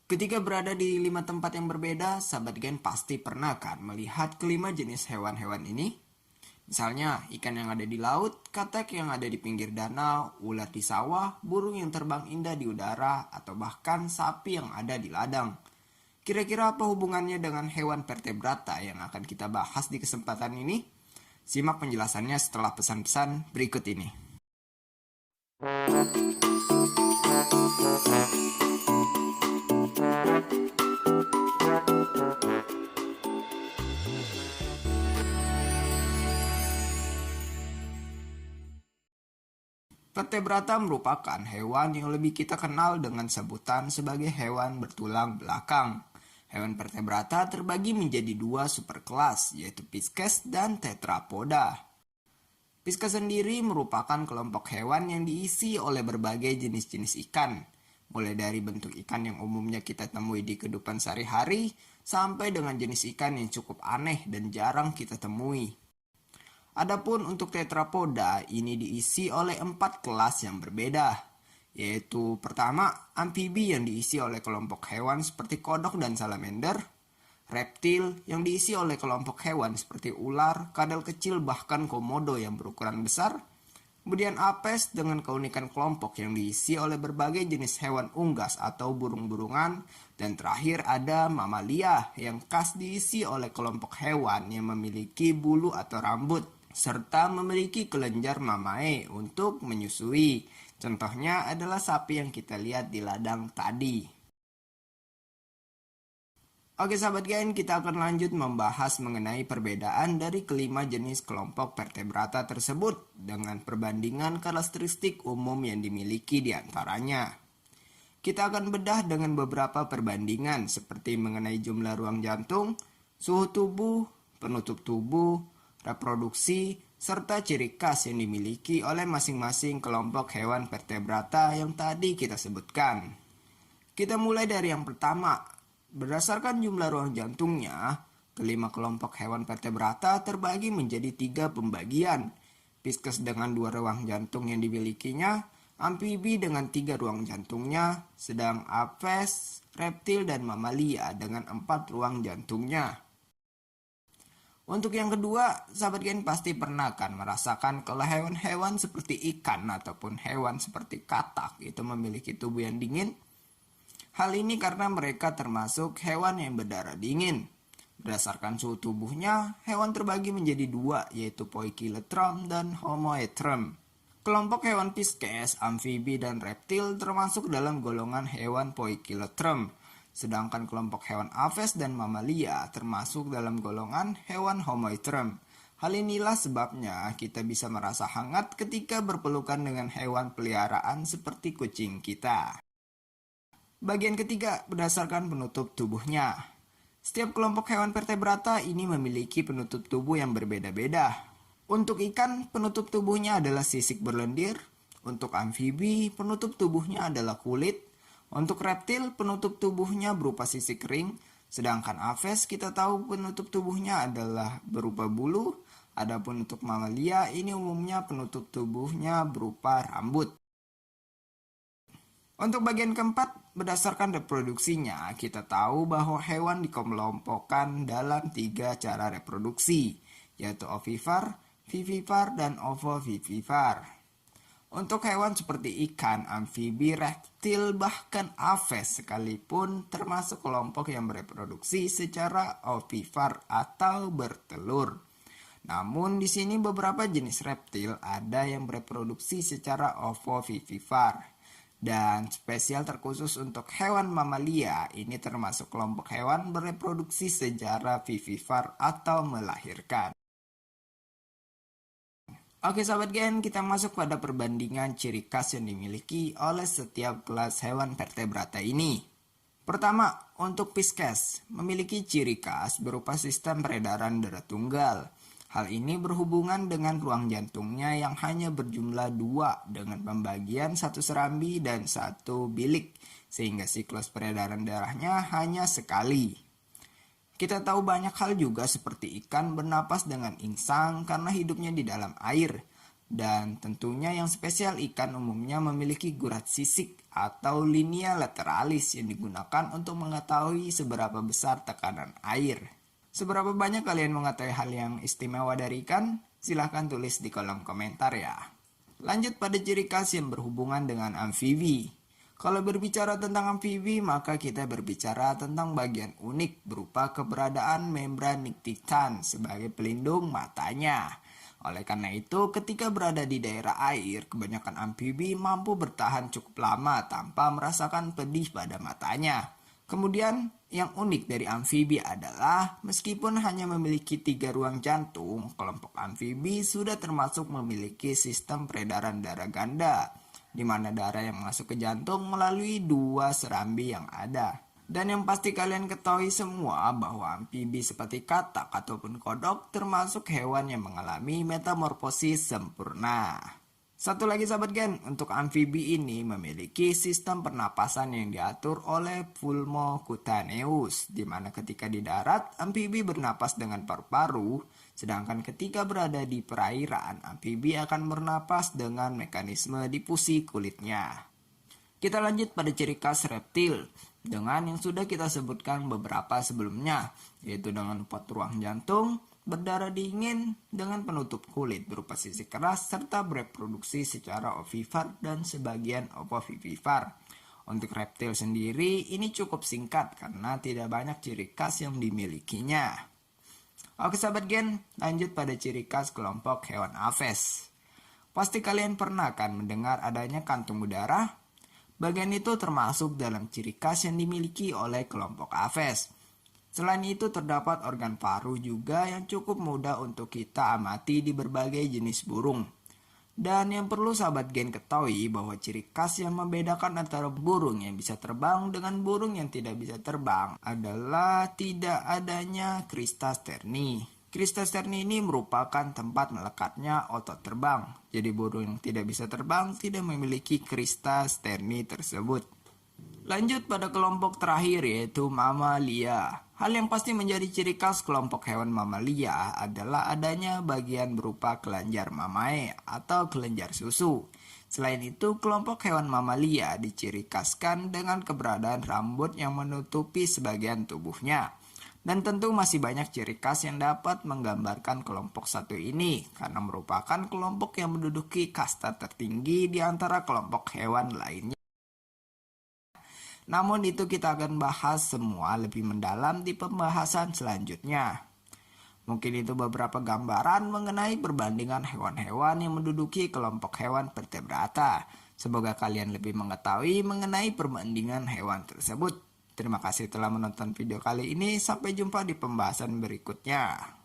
Ketika berada di 5 tempat yang berbeda, sahabat Gen pasti pernah kan melihat kelima jenis hewan-hewan ini? Misalnya, ikan yang ada di laut, katak yang ada di pinggir danau, ular di sawah, burung yang terbang indah di udara, atau bahkan sapi yang ada di ladang. Kira-kira apa hubungannya dengan hewan vertebrata yang akan kita bahas di kesempatan ini? Simak penjelasannya setelah pesan-pesan berikut ini. Vertebrata merupakan hewan yang lebih kita kenal dengan sebutan sebagai hewan bertulang belakang. Hewan vertebrata terbagi menjadi dua superkelas, yaitu Pisces dan Tetrapoda. Pisces sendiri merupakan kelompok hewan yang diisi oleh berbagai jenis-jenis ikan, mulai dari bentuk ikan yang umumnya kita temui di kehidupan sehari-hari, sampai dengan jenis ikan yang cukup aneh dan jarang kita temui. Adapun untuk tetrapoda, ini diisi oleh 4 kelas yang berbeda, yaitu pertama, amfibi yang diisi oleh kelompok hewan seperti kodok dan salamander, reptil yang diisi oleh kelompok hewan seperti ular, kadal kecil bahkan komodo yang berukuran besar, kemudian apes dengan keunikan kelompok yang diisi oleh berbagai jenis hewan unggas atau burung-burungan, dan terakhir ada mamalia yang khas diisi oleh kelompok hewan yang memiliki bulu atau rambut, serta memiliki kelenjar mamae untuk menyusui. Contohnya adalah sapi yang kita lihat di ladang tadi. Oke sahabat Gen, kita akan lanjut membahas mengenai perbedaan dari kelima jenis kelompok vertebrata tersebut dengan perbandingan karakteristik umum yang dimiliki di antaranya. Kita akan bedah dengan beberapa perbandingan seperti mengenai jumlah ruang jantung, suhu tubuh, penutup tubuh, reproduksi, serta ciri khas yang dimiliki oleh masing-masing kelompok hewan vertebrata yang tadi kita sebutkan. Kita mulai dari yang pertama. Berdasarkan jumlah ruang jantungnya, kelima kelompok hewan vertebrata terbagi menjadi 3 pembagian. Pisces dengan 2 ruang jantung yang dimilikinya, amfibi dengan 3 ruang jantungnya, sedang apes, reptil, dan mamalia dengan 4 ruang jantungnya. Untuk yang kedua, sahabat Gen pasti pernah kan merasakan kalau hewan-hewan seperti ikan ataupun hewan seperti katak itu memiliki tubuh yang dingin. Hal ini karena mereka termasuk hewan yang berdarah dingin. Berdasarkan suhu tubuhnya, hewan terbagi menjadi 2, yaitu Poikilotherium dan Homoeotrum. Kelompok hewan Pisces, amfibi, dan reptil termasuk dalam golongan hewan Poikilotherium. Sedangkan kelompok hewan aves dan mamalia termasuk dalam golongan hewan Homoeotrum. Hal inilah sebabnya kita bisa merasa hangat ketika berpelukan dengan hewan peliharaan seperti kucing kita. Bagian ketiga, berdasarkan penutup tubuhnya. Setiap kelompok hewan vertebrata ini memiliki penutup tubuh yang berbeda-beda. Untuk ikan, penutup tubuhnya adalah sisik berlendir. Untuk amfibi, penutup tubuhnya adalah kulit. Untuk reptil, penutup tubuhnya berupa sisik kering. Sedangkan aves, kita tahu penutup tubuhnya adalah berupa bulu. Adapun untuk mamalia, ini umumnya penutup tubuhnya berupa rambut. Untuk bagian keempat, berdasarkan reproduksinya, kita tahu bahwa hewan dikelompokkan dalam 3 cara reproduksi, yaitu ovipar, vivipar, dan ovovivipar. Untuk hewan seperti ikan, amfibi, reptil, bahkan aves sekalipun termasuk kelompok yang bereproduksi secara ovipar atau bertelur. Namun di sini beberapa jenis reptil ada yang bereproduksi secara ovovivipar. Dan spesial terkhusus untuk hewan mamalia, ini termasuk kelompok hewan bereproduksi secara vivipar atau melahirkan. Oke sahabat Gen, kita masuk pada perbandingan ciri khas yang dimiliki oleh setiap kelas hewan vertebrata ini. Pertama, untuk Pisces, memiliki ciri khas berupa sistem peredaran darah tunggal. Hal ini berhubungan dengan ruang jantungnya yang hanya berjumlah 2 dengan pembagian 1 serambi dan 1 bilik, sehingga siklus peredaran darahnya hanya sekali. Kita tahu banyak hal juga seperti ikan bernapas dengan insang karena hidupnya di dalam air. Dan tentunya yang spesial ikan umumnya memiliki gurat sisik atau linea lateralis yang digunakan untuk mengetahui seberapa besar tekanan air. Seberapa banyak kalian mengetahui hal yang istimewa dari ikan? Silahkan tulis di kolom komentar ya. Lanjut pada ciri khas yang berhubungan dengan amfibi. Kalau berbicara tentang amfibi, maka kita berbicara tentang bagian unik berupa keberadaan membran nictitan sebagai pelindung matanya. Oleh karena itu, ketika berada di daerah air, kebanyakan amfibi mampu bertahan cukup lama tanpa merasakan pedih pada matanya. Kemudian, yang unik dari amfibi adalah meskipun hanya memiliki 3 ruang jantung, kelompok amfibi sudah termasuk memiliki sistem peredaran darah ganda, di mana darah yang masuk ke jantung melalui 2 serambi yang ada. Dan yang pasti kalian ketahui semua bahwa amfibi seperti katak ataupun kodok termasuk hewan yang mengalami metamorfosis sempurna. Satu lagi sahabat gen, untuk amfibi ini memiliki sistem pernapasan yang diatur oleh pulmocutaneus, di mana ketika di darat amfibi bernapas dengan paru-paru, sedangkan ketika berada di perairan amfibi akan bernapas dengan mekanisme difusi kulitnya. Kita lanjut pada ciri khas reptil dengan yang sudah kita sebutkan beberapa sebelumnya, yaitu dengan 4 ruang jantung, berdarah dingin dengan penutup kulit berupa sisik keras, serta bereproduksi secara ovivar dan sebagian ovovivivar. Untuk reptil sendiri ini cukup singkat karena tidak banyak ciri khas yang dimilikinya. Oke sahabat gen, lanjut pada ciri khas kelompok hewan aves. Pasti kalian pernah kan mendengar adanya kantung udara? Bagian itu termasuk dalam ciri khas yang dimiliki oleh kelompok aves. Selain itu terdapat organ paru juga yang cukup mudah untuk kita amati di berbagai jenis burung. Dan yang perlu sahabat gen ketahui bahwa ciri khas yang membedakan antara burung yang bisa terbang dengan burung yang tidak bisa terbang adalah tidak adanya crista sterni. Crista sterni ini merupakan tempat melekatnya otot terbang. Jadi burung yang tidak bisa terbang tidak memiliki crista sterni tersebut. Lanjut pada kelompok terakhir yaitu mamalia. Hal yang pasti menjadi ciri khas kelompok hewan mamalia adalah adanya bagian berupa kelenjar mamae atau kelenjar susu. Selain itu, kelompok hewan mamalia diciri khaskan dengan keberadaan rambut yang menutupi sebagian tubuhnya. Dan tentu masih banyak ciri khas yang dapat menggambarkan kelompok satu ini karena merupakan kelompok yang menduduki kasta tertinggi di antara kelompok hewan lainnya. Namun itu kita akan bahas semua lebih mendalam di pembahasan selanjutnya. Mungkin itu beberapa gambaran mengenai perbandingan hewan-hewan yang menduduki kelompok hewan vertebrata. Semoga kalian lebih mengetahui mengenai perbandingan hewan tersebut. Terima kasih telah menonton video kali ini. Sampai jumpa di pembahasan berikutnya.